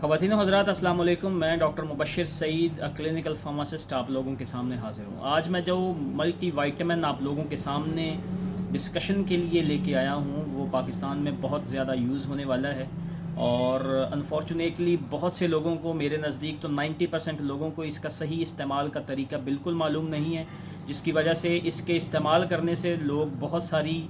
ख़वातीन व हज़रात अस्सलाम वालेकुम। मैं doctor Mubashshir Saeed clinical pharmacist आप लोगों के सामने हाज़िर हूँ। आज मैं जो मल्टी वाइटामिन आप लोगों के सामने डिस्कशन के लिए लेके आया हूँ वो पाकिस्तान में बहुत ज़्यादा यूज़ होने वाला है और अनफॉर्चुनेटली बहुत से लोगों को, मेरे नज़दीक तो 90% लोगों को इसका सही इस्तेमाल का तरीका बिल्कुल मालूम नहीं है, जिसकी वजह से इसके इस्तेमाल करने से लोग बहुत सारी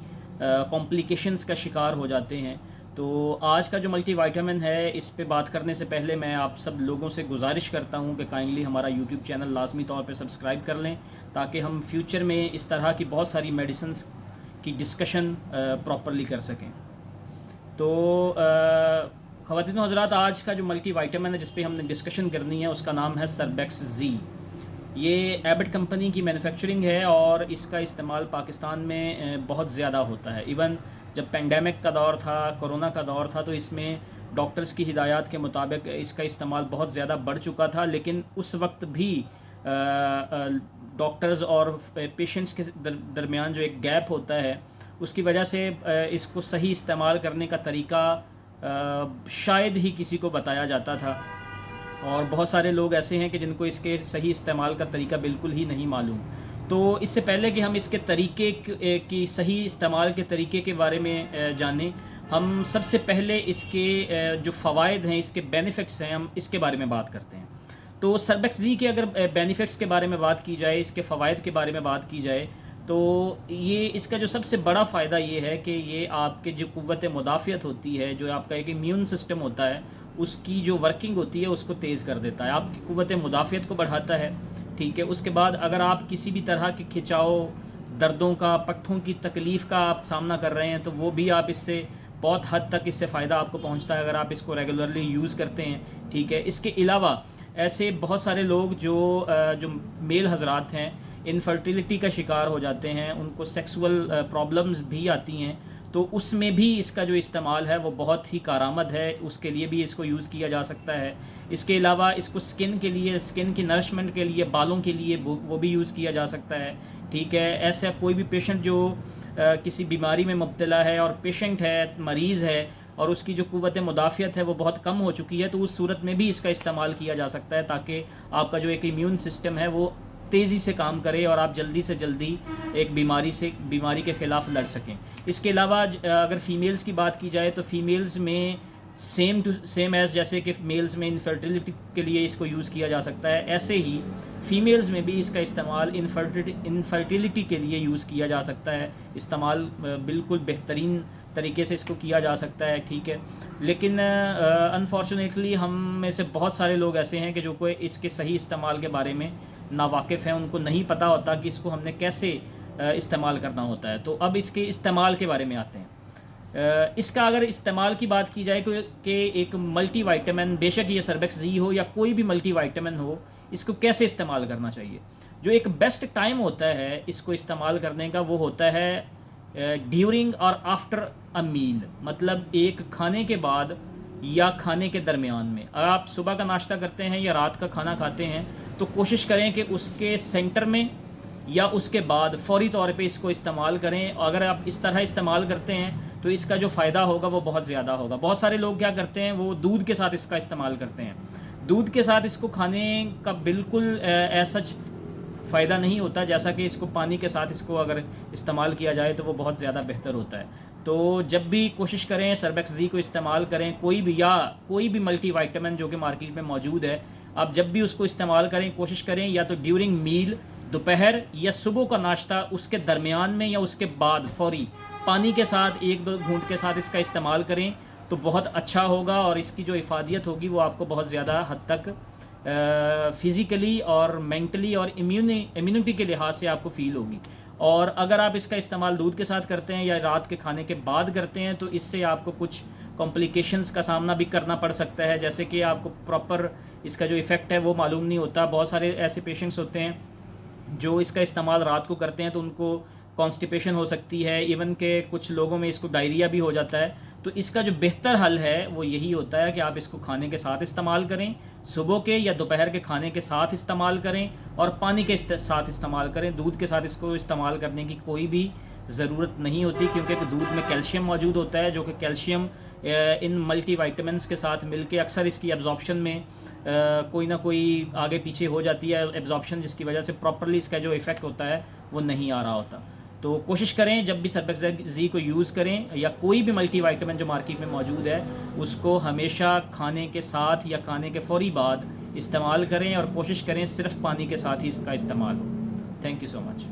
कॉम्प्लिकेशंस का शिकार हो जाते हैं। तो आज का जो मल्टी वाइटामिन है इस पे बात करने से पहले मैं आप सब लोगों से गुजारिश करता हूं कि काइंडली हमारा यूट्यूब चैनल लाजमी तौर पे सब्सक्राइब कर लें ताकि हम फ्यूचर में इस तरह की बहुत सारी मेडिसिन्स की डिस्कशन प्रॉपरली कर सकें। तो ख़वातीन व हज़रात, आज का जो मल्टी वाइटामिन है जिस पे हमने डिस्कशन करनी है उसका नाम है सर्बेक्स ज़ी। ये एबट कंपनी की मैन्युफैक्चरिंग है और इसका इस्तेमाल पाकिस्तान में बहुत ज़्यादा होता है। इवन जब पेंडेमिक का दौर था, कोरोना का दौर था, तो इसमें डॉक्टर्स की हिदायत के मुताबिक इसका इस्तेमाल बहुत ज़्यादा बढ़ चुका था, लेकिन उस वक्त भी डॉक्टर्स और पेशेंट्स के दरमियान जो एक गैप होता है उसकी वजह से इसको सही इस्तेमाल करने का तरीका शायद ही किसी को बताया जाता था और बहुत सारे लोग ऐसे हैं कि जिनको इसके सही इस्तेमाल का तरीका बिल्कुल ही नहीं मालूम। तो इससे पहले कि हम इसके तरीके की सही इस्तेमाल के तरीके के बारे में जानें, हम सबसे पहले इसके जो फ़वाइद हैं, इसके बेनिफिट्स हैं, हम इसके बारे में बात करते हैं। तो सर्बेक्स ज़ी के अगर बेनिफिट्स के बारे में बात की जाए, इसके फ़वाइद के बारे में बात की जाए, तो ये इसका जो सबसे बड़ा फ़ायदा ये है कि ये आपके जो क़ुव्वत मुदाफ़ियत होती है, जो आपका एक इम्यून सिस्टम होता है, उसकी जो वर्किंग होती है उसको तेज़ कर देता है, आपकी क़ुव्वत मुदाफ़ियत को बढ़ाता है। ठीक है, उसके बाद अगर आप किसी भी तरह के खिंचाव, दर्दों का, पट्ठों की तकलीफ़ का आप सामना कर रहे हैं तो वो भी आप इससे बहुत हद तक इससे फ़ायदा आपको पहुंचता है अगर आप इसको रेगुलरली यूज़ करते हैं। ठीक है, इसके अलावा ऐसे बहुत सारे लोग जो मेल हज़रात हैं इनफर्टिलिटी का शिकार हो जाते हैं, उनको सेक्सुअल प्रॉब्लम्स भी आती हैं, तो उसमें भी इसका जो इस्तेमाल है वो बहुत ही कारआमद है, उसके लिए भी इसको यूज़ किया जा सकता है। इसके अलावा इसको स्किन के लिए, स्किन की नरिशमेंट के लिए, बालों के लिए वो भी यूज़ किया जा सकता है। ठीक है, ऐसा कोई भी पेशेंट जो किसी बीमारी में मुब्तला है और पेशेंट है, मरीज़ है और उसकी जो क़ुव्वत मुदाफ़ियत है वो बहुत कम हो चुकी है, तो उस सूरत में भी इसका इस्तेमाल किया जा सकता है ताकि आपका जो एक इम्यून सिस्टम है वो तेज़ी से काम करे और आप जल्दी से जल्दी एक बीमारी के ख़िलाफ़ लड़ सकें। इसके अलावा अगर फ़ीमेल्स की बात की जाए तो फ़ीमेल्स में सेम एज़ जैसे कि मेल्स में इनफर्टिलिटी के लिए इसको यूज़ किया जा सकता है, ऐसे ही फ़ीमेल्स में भी इसका इस्तेमाल इनफर्टिलिटी के लिए यूज़ किया जा सकता है। इस्तेमाल बिल्कुल बेहतरीन तरीके से इसको किया जा सकता है। ठीक है, लेकिन अनफॉर्चुनेटली हम में से बहुत सारे लोग ऐसे हैं कि जो कोई इसके सही इस्तेमाल के बारे में नावाकिफ़ हैं, उनको नहीं पता होता कि इसको हमने कैसे इस्तेमाल करना होता है। तो अब इसके इस्तेमाल के बारे में आते हैं। इसका अगर इस्तेमाल की बात की जाए कि एक मल्टी वाइटामिन, बेशक ये सर्बेक्स ज़ी हो या कोई भी मल्टी वाइटामिन हो, इसको कैसे इस्तेमाल करना चाहिए। जो एक बेस्ट टाइम होता है इसको इस्तेमाल करने का वो होता है ड्यूरिंग और आफ्टर अ मील, मतलब एक खाने के बाद या खाने के दरमियान में। अगर आप सुबह का नाश्ता करते हैं या रात का खाना खाते हैं तो कोशिश करें कि उसके सेंटर में या उसके बाद फ़ौरी तौर पे इसको इस्तेमाल करें। अगर आप इस तरह इस्तेमाल करते हैं तो इसका जो फ़ायदा होगा वो बहुत ज़्यादा होगा। बहुत सारे लोग क्या करते हैं, वो दूध के साथ इसका इस्तेमाल करते हैं। दूध के साथ इसको खाने का बिल्कुल ऐसा फ़ायदा नहीं होता, जैसा कि इसको पानी के साथ इसको अगर इस्तेमाल किया जाए तो वो बहुत ज़्यादा बेहतर होता है। तो जब भी कोशिश करें सर्बेक्स ज़ी को इस्तेमाल करें, कोई भी मल्टी वाइटामिन जो कि मार्केट में मौजूद है, आप जब भी उसको इस्तेमाल करें कोशिश करें या तो ड्यूरिंग मील, दोपहर या सुबह का नाश्ता, उसके दरमियान में या उसके बाद फ़ौरी पानी के साथ 1-2 घूंट के साथ इसका इस्तेमाल करें तो बहुत अच्छा होगा और इसकी जो इफ़ादियत होगी वो आपको बहुत ज़्यादा हद तक फ़िज़िकली और मेंटली और इम्यूनिटी के लिहाज से आपको फ़ील होगी। और अगर आप इसका इस्तेमाल दूध के साथ करते हैं या रात के खाने के बाद करते हैं तो इससे आपको कुछ कॉम्प्लिकेशंस का सामना भी करना पड़ सकता है, जैसे कि आपको प्रॉपर इसका जो इफ़ेक्ट है वो मालूम नहीं होता। बहुत सारे ऐसे पेशेंट्स होते हैं जो इसका इस्तेमाल रात को करते हैं तो उनको कॉन्स्टिपेशन हो सकती है, इवन के कुछ लोगों में इसको डायरिया भी हो जाता है। तो इसका जो बेहतर हल है वो यही होता है कि आप इसको खाने के साथ इस्तेमाल करें, सुबह के या दोपहर के खाने के साथ इस्तेमाल करें और पानी के साथ इस्तेमाल करें। दूध के साथ इसको इस्तेमाल करने की कोई भी ज़रूरत नहीं होती, क्योंकि दूध में कैल्शियम मौजूद होता है, जो कि कैल्शियम ان ملٹی وائٹامنس کے ساتھ مل کے اکثر اس کی ایبزارپشن میں کوئی نہ کوئی آگے پیچھے ہو جاتی ہے ایبزارپشن، جس کی وجہ سے پراپرلی اس کا جو ایفیکٹ ہوتا ہے وہ نہیں آ رہا ہوتا. تو کوشش کریں جب بھی سرفیکسل کو یوز کریں یا کوئی بھی ملٹی وائٹامن جو مارکیٹ میں موجود ہے اس کو ہمیشہ کھانے کے ساتھ یا کھانے کے فوری بعد استعمال کریں، اور کوشش کریں صرف پانی کے ساتھ ہی اس کا استعمال ہو. Thank you so much.